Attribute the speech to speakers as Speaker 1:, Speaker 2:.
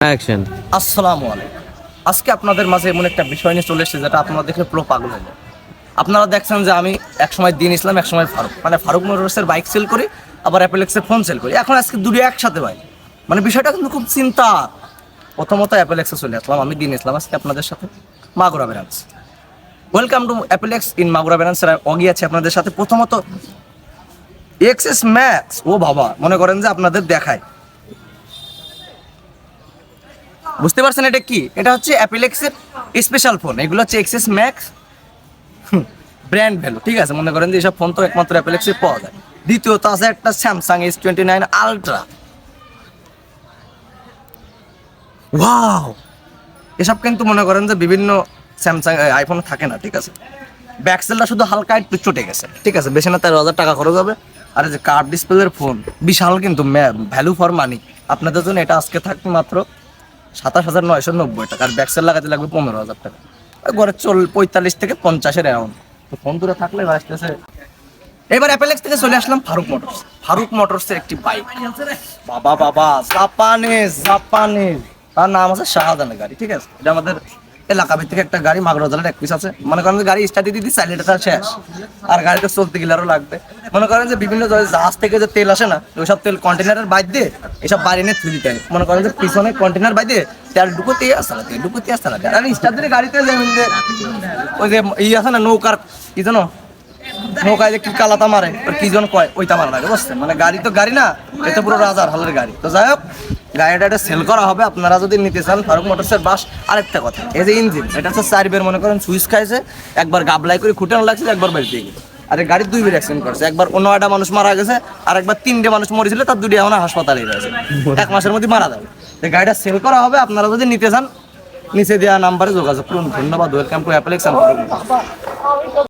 Speaker 1: Action.
Speaker 2: আসসালামু আলাইকুম। আজকে আপনাদের মাঝে এমন একটা বিষয় নিয়ে চলে এসেছে যেটা আপনারা দেখলে পুরো পাগল হয়ে যাবে। আপনারা দেখছেন যে আমি একসময় দিন ইসলাম, একসময় ফারুক, মানে ফারুক মোটরসের বাইক সেল করি, আবার অ্যাপেলেক্সের ফোন সেল করি। এখন আজকে দুটো একসাথে ভাই, মানে বিষয়টা কিন্তু খুব চিন্তা। প্রথমত অ্যাপেলেক্সে চলে আসলাম, আমি দিন ইসলাম আজকে আপনাদের সাথে Magura branch. Welcome to Apelex in Magura branch. অগি আছে আপনাদের সাথে। প্রথমত এক্সএস ম্যাক্স, ও বাবা, মনে করেন যে আপনাদের দেখায়, বুঝতে পারছেন এটা কি? এটা হচ্ছে অ্যাপেলেক্সের স্পেশাল ফোন। এগুলো হচ্ছে এক্সএস ম্যাক্স ব্র্যান্ড ভ্যালু, ঠিক আছে? মনে করেন যে এইসব ফোন তো একমাত্র অ্যাপেলেক্সে পাওয়া যায়। দ্বিতীয়ত আছে একটা স্যামসাং S29 আলট্রা। ওয়াও, এসব কিন্তু মনে করেন যে বিভিন্ন স্যামসাং আইফোন থাকে না, ঠিক আছে? ব্যাকসেলটা শুধু হালকা একটু চটে গেছে, ঠিক আছে? বেশি না 13,000 টাকা খরচ হবে। আর এই যে কার্ভ ডিসপ্লের ফোন, বিশাল কিন্তু ভ্যালু ফর মানি। আপনাদের জন্য এটা আজকে থাকবে মাত্র 27,990 টাকা। আর ব্যাকসেল লাগাতে লাগবে 15,000 টাকা। ঘরে 45 থেকে 50-এর অ্যারাউন্ড। তো ফোন দূরে থাকলে আসতেছে। এবার অ্যাপেলেক্স থেকে চলে আসলাম ফারুক মোটরস। ফারুক মোটরসের একটি বাইক, বাবা বাবা, জাপানিজ তার নাম আছে শাহজাহানের গাড়ি, ঠিক আছে? এটা আমাদের এলাকা ভিত্তিক একটা গাড়ি, মাগুরা জেলার এক পিস আছে। মনে করেন যে গাড়ি স্টার্টে দিদি সাইলেন্টটা শেষ, আর গাড়িটা চলতে গেলে আরও লাগবে। মনে করেন যে বিভিন্ন জাহাজ থেকে যে তেল আসে না, ওইসব তেল কন্টেনারের বাইর দিয়ে এসব বাড়ি নিয়ে তুলে দেয়। মনে করেন যে পিছনে কন্টেনার বাইর দিয়ে তেল ঢুকোতে আসতে না, তেল ঢুকোতে আসতে না। আর স্টার্ট দিলে গাড়িতে যেমন যে ওই যে আছে না নৌকার, কি জানো, নৌকায় যে কি কালাতা মারে, কি জন কয় ওইটা মারা লাগে, বুঝছেন? মানে গাড়ি তো গাড়ি না, এটা পুরো রাজার হালের গাড়ি। তো যাই হোক, গাড়িটা এটা সেল করা হবে আপনারা যদি নিতে চান। ফারুক মোটরসের বাস। আরেকটা কথা, এই যে ইঞ্জিন, এটা হচ্ছে 4 বের, মনে করেন সুইচ খাইছে, একবার গাবলাই করে খুঁটানো লাগছে, একবার বের দিয়ে গেছে। আর এই গাড়ির 2 বের অ্যাক্সিডেন্ট করছে, একবার 9টা মানুষ মারা গেছে, আর একবার 3টে মানুষ মরেছিল, তার 2টি এখন হাসপাতালে রয়েছে, 1 মাসের মধ্যে মারা যাবে। এই গাড়িটা সেল করা হবে, আপনারা যদি নিতে চান নিচে দেওয়া নাম্বারে যোগাযোগ করুন। ধন্যবাদ। Welcome to অ্যাপেলেক্স।